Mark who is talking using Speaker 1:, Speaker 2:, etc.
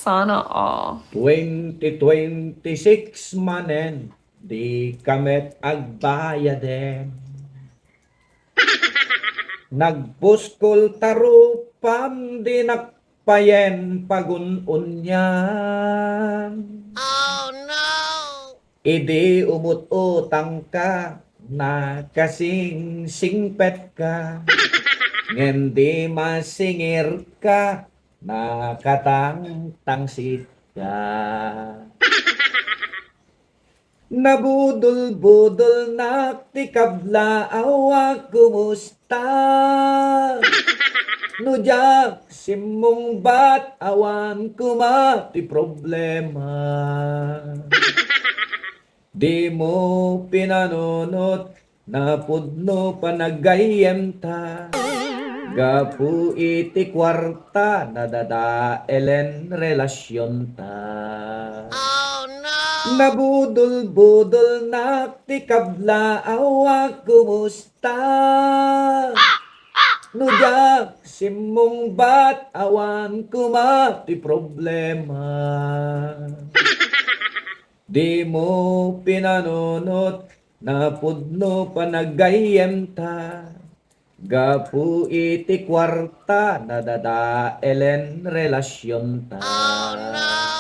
Speaker 1: Sana all.
Speaker 2: 2026 manen, di kamet agbayaden. Nagpuskol tarupam di nakpayen pagununyan.
Speaker 3: Oh no!
Speaker 2: Idi umut utang ka na kasing singpet ka. Ngendi masingir ka na katang tangsit ka. Nabudol-budol na tikabla awak kumusta. Nujak simong bat awan kumati problema. Di mo pinanunot na pudno panagayem ta. Gapu iti kwarta nadadaelen relasyon ta.
Speaker 3: Oh no!
Speaker 2: Nabudol-budol na tikabla awak kumusta. Nujak simong bat awan kumati problema. Di mo pinanunot na pudno panagayem ta. Gapu iti kwarta nadadaelen relasyon ta.
Speaker 3: Oh no!